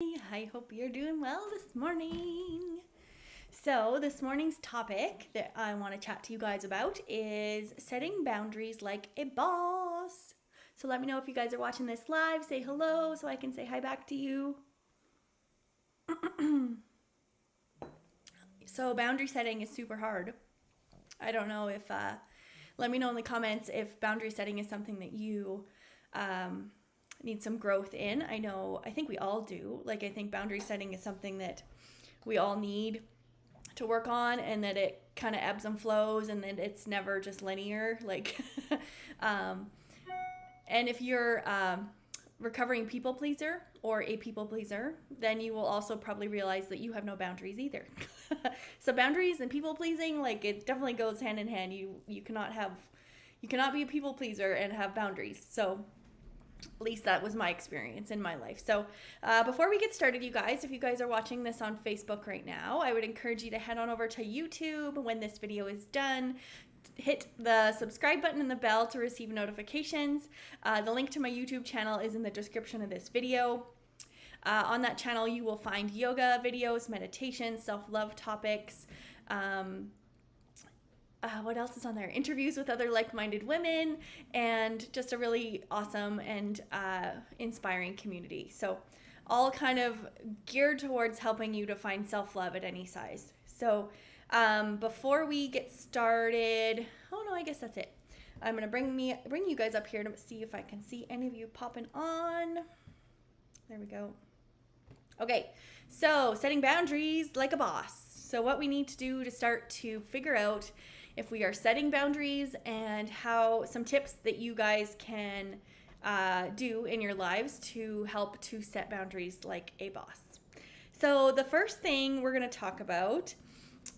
I hope you're doing well this morning. So, this morning's topic that I want to chat to you guys about is setting boundaries like a boss. So, let me know if you guys are watching this live. Say hello so I can say hi back to you. So, boundary setting is super hard. I don't know if, let me know in the comments if boundary setting is something that you need some growth in. I think we all do. I think boundary setting is something that we all need to work on, and that it kind of ebbs and flows, and that it's never just linear. And if you're recovering people pleaser or a people pleaser, then you will also probably realize that you have no boundaries either. So boundaries and people pleasing, it definitely goes hand in hand. You cannot be a people pleaser and have boundaries. So at least that was my experience in my life. So before we get started, you guys, if you guys are watching this on Facebook right now, I would encourage you to head on over to YouTube when this video is done. Hit the subscribe button and the bell to receive notifications. The link to my YouTube channel is in the description of this video. On that channel, you will find yoga videos, meditation, self-love topics. What else is on there? Interviews with other like-minded women, and just a really awesome and inspiring community. So all kind of geared towards helping you to find self-love at any size. So before we get started, I guess that's it. I'm going to bring you guys up here to see if I can see any of you popping on. There we go. Okay, so setting boundaries like a boss. So what we need to do to start to figure out if we are setting boundaries, and how some tips that you guys can do in your lives to help to set boundaries like a boss. So the first thing we're going to talk about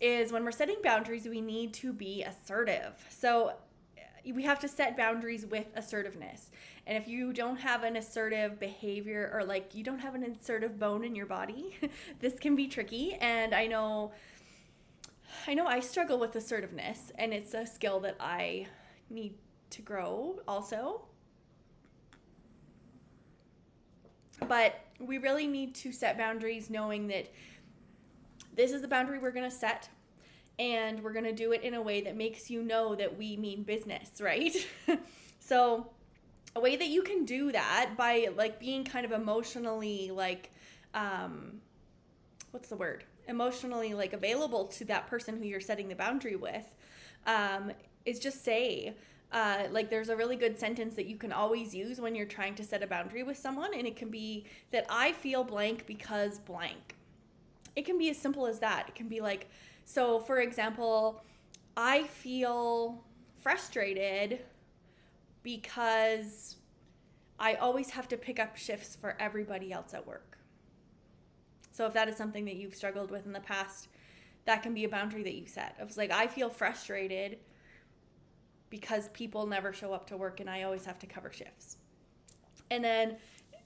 is when we're setting boundaries, we need to be assertive. So we have to set boundaries with assertiveness. And if you don't have an assertive behavior, or you don't have an assertive bone in your body, this can be tricky. And I know I struggle with assertiveness, and it's a skill that I need to grow also. But we really need to set boundaries knowing that this is the boundary we're going to set, and we're going to do it in a way that makes you know that we mean business, right? So a way that you can do that by being kind of emotionally what's the word? Emotionally available to that person who you're setting the boundary with, is just say, there's a really good sentence that you can always use when you're trying to set a boundary with someone, and it can be that I feel blank because blank. It can be as simple as that. It can be so for example, I feel frustrated because I always have to pick up shifts for everybody else at work. So if that is something that you've struggled with in the past, that can be a boundary that you set. It's I feel frustrated because people never show up to work and I always have to cover shifts. And then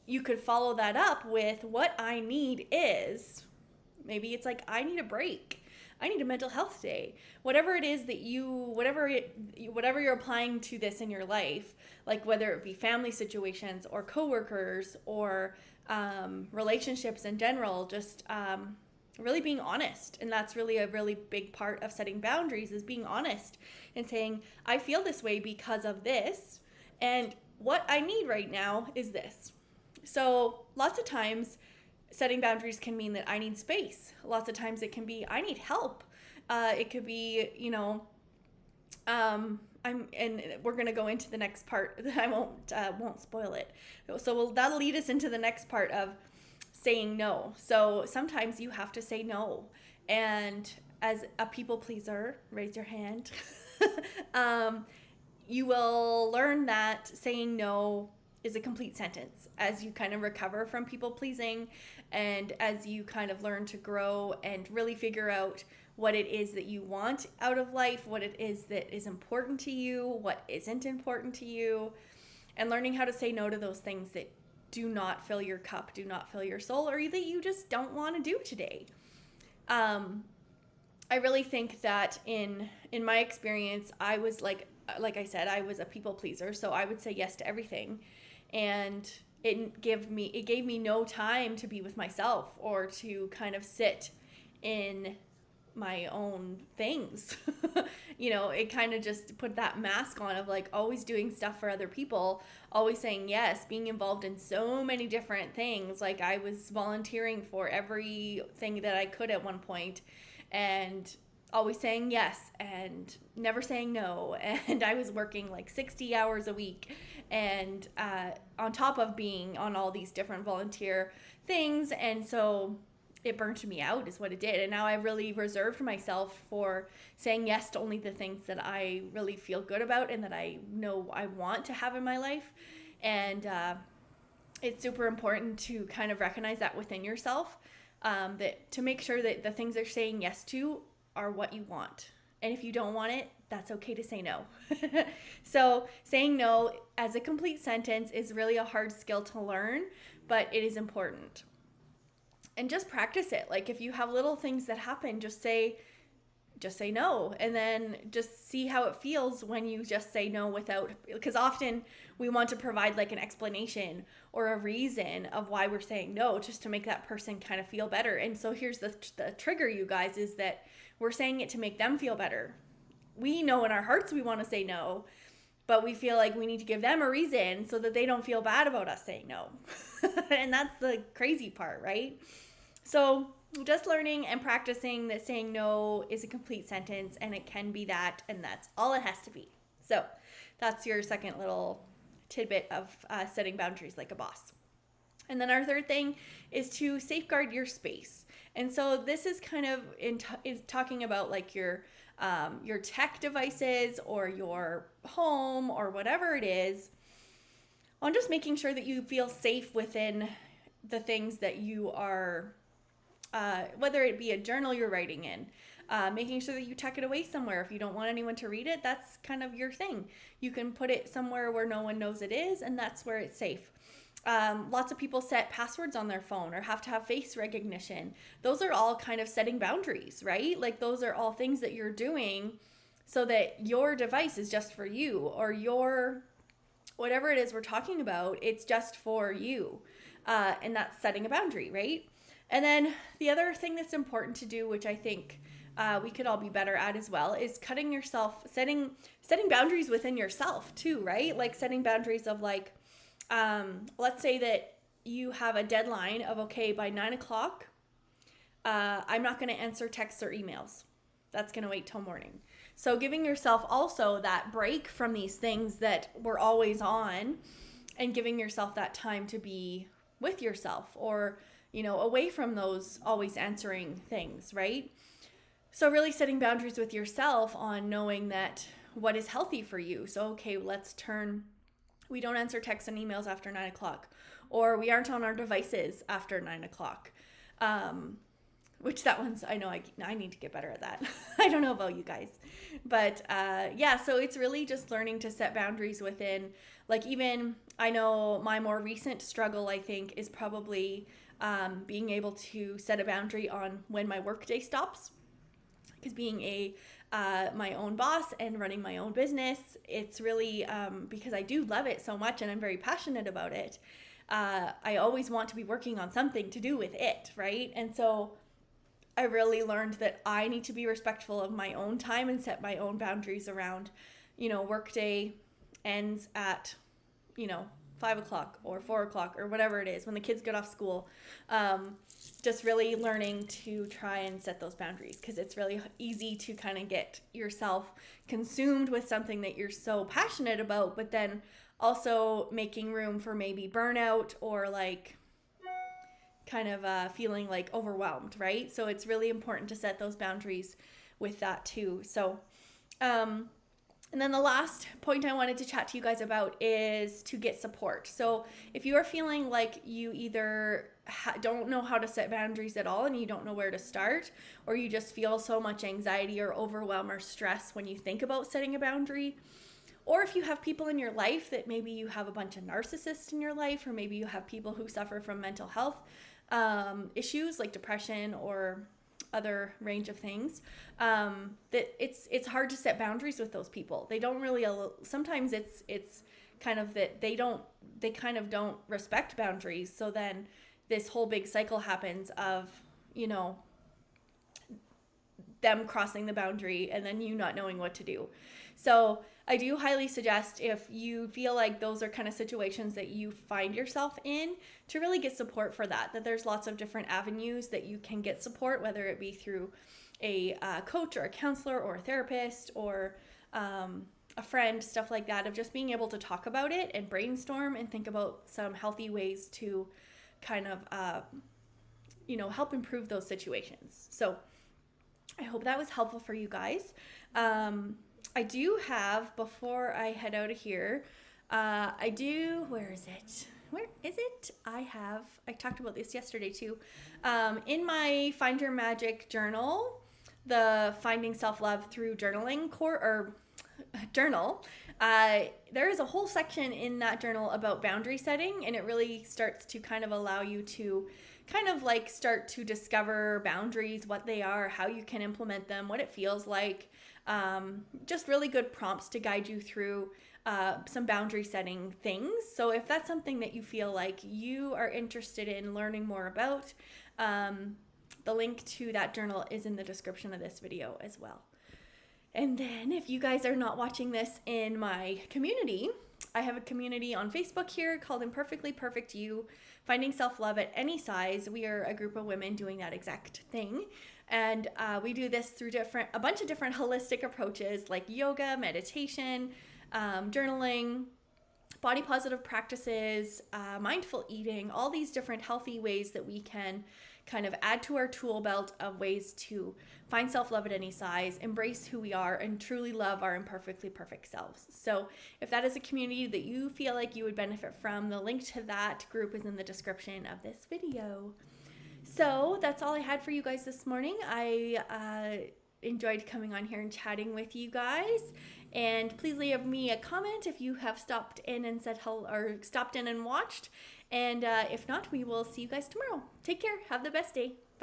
you could follow that up with what I need is, maybe it's I need a break. I need a mental health day. Whatever it is that whatever you're applying to this in your life, whether it be family situations or coworkers or relationships in general, just really being honest. And that's really a really big part of setting boundaries, is being honest and saying, I feel this way because of this, and what I need right now is this. So lots of times setting boundaries can mean that I need space. Lots of times it can be I need help. It could be, and we're going to go into the next part. I won't spoil it. So that'll lead us into the next part of saying no. So sometimes you have to say no. And as a people pleaser, raise your hand. You will learn that saying no is a complete sentence as you kind of recover from people pleasing, and as you kind of learn to grow and really figure out what it is that you want out of life, what it is that is important to you, what isn't important to you, and learning how to say no to those things that do not fill your cup, do not fill your soul, or that you just don't want to do today. I really think that in my experience, I was like I said, I was a people pleaser, so I would say yes to everything. And it gave me no time to be with myself or to kind of sit in my own things. It kind of just put that mask on of like always doing stuff for other people, always saying yes, being involved in so many different things. Like I was volunteering for everything that I could at one point, and always saying yes and never saying no. And I was working like 60 hours a week, and on top of being on all these different volunteer things. And so it burnt me out is what it did. And now I really reserved myself for saying yes to only the things that I really feel good about and that I know I want to have in my life. And it's super important to kind of recognize that within yourself, that to make sure that the things you're saying yes to are what you want. And if you don't want it, that's okay to say no. So saying no as a complete sentence is really a hard skill to learn, but it is important. And just practice it. Like if you have little things that happen, just say no, and then just see how it feels when you just say no without, because often we want to provide like an explanation or a reason of why we're saying no, just to make that person kind of feel better. And so here's the trigger, you guys, is that we're saying it to make them feel better. We know in our hearts we want to say no, but we feel like we need to give them a reason so that they don't feel bad about us saying no. And that's the crazy part, right? So just learning and practicing that saying no is a complete sentence, and it can be that, and that's all it has to be. So that's your second little tidbit of setting boundaries like a boss. And then our third thing is to safeguard your space. And so this is kind of is talking about like your tech devices or your home or whatever it is, on just making sure that you feel safe within the things that you are, whether it be a journal you're writing in, making sure that you tuck it away somewhere. If you don't want anyone to read it, that's kind of your thing. You can put it somewhere where no one knows it is, and that's where it's safe. Lots of people set passwords on their phone or have to have face recognition. Those are all kind of setting boundaries, right? Like those are all things that you're doing so that your device is just for you, or your, whatever it is we're talking about, it's just for you. And that's setting a boundary, right? And then the other thing that's important to do, which I think we could all be better at as well, is setting boundaries within yourself too, right? Like setting boundaries of like, let's say that you have a deadline of, okay, by 9:00, I'm not going to answer texts or emails. That's going to wait till morning. So giving yourself also that break from these things that we're always on, and giving yourself that time to be with yourself, or, away from those always answering things, right? So really setting boundaries with yourself on knowing that what is healthy for you. So, okay, we don't answer texts and emails after 9:00, or we aren't on our devices after 9:00. Which that one's, I know I need to get better at that. I don't know about you guys, but so it's really just learning to set boundaries within, like, even I know my more recent struggle, I think, is probably being able to set a boundary on when my workday stops. Because being my own boss and running my own business, it's really because I do love it so much and I'm very passionate about it. I always want to be working on something to do with it, right? And so I really learned that I need to be respectful of my own time and set my own boundaries around, workday ends at, 5:00 or 4:00 or whatever it is when the kids get off school. Just really learning to try and set those boundaries, because it's really easy to kind of get yourself consumed with something that you're so passionate about, but then also making room for maybe burnout or like kind of feeling like overwhelmed, right? So it's really important to set those boundaries with that too. So, and then the last point I wanted to chat to you guys about is to get support. So if you are feeling like you either don't know how to set boundaries at all and you don't know where to start, or you just feel so much anxiety or overwhelm or stress when you think about setting a boundary, or if you have people in your life that maybe you have a bunch of narcissists in your life, or maybe you have people who suffer from mental health issues like depression or other range of things, that it's hard to set boundaries with those people. They don't really, sometimes it's kind of that they kind of don't respect boundaries. So then this whole big cycle happens of, you know, them crossing the boundary and then you not knowing what to do. So I do highly suggest, if you feel like those are kind of situations that you find yourself in, to really get support for that there's lots of different avenues that you can get support, whether it be through a coach or a counselor or a therapist or a friend, stuff like that, of just being able to talk about it and brainstorm and think about some healthy ways to kind of, help improve those situations. So I hope that was helpful for you guys. I do have, before I head out of here, where is it? I talked about this yesterday too. In my Find Your Magic journal, the Finding Self-Love Through Journaling journal, there is a whole section in that journal about boundary setting, and it really starts to kind of allow you to kind of like start to discover boundaries, what they are, how you can implement them, what it feels like. Just really good prompts to guide you through some boundary setting things. So if that's something that you feel like you are interested in learning more about, the link to that journal is in the description of this video as well. And then if you guys are not watching this in my community, I have a community on Facebook here called Imperfectly Perfect You, Finding Self-Love at Any Size. We are a group of women doing that exact thing. And we do this through a bunch of different holistic approaches like yoga, meditation, journaling, body positive practices, mindful eating, all these different healthy ways that we can kind of add to our tool belt of ways to find self-love at any size, embrace who we are, and truly love our imperfectly perfect selves. So if that is a community that you feel like you would benefit from, the link to that group is in the description of this video. So that's all I had for you guys this morning. I enjoyed coming on here and chatting with you guys. And please leave me a comment if you have stopped in and said hello, or stopped in and watched. And if not, we will see you guys tomorrow. Take care. Have the best day. Bye.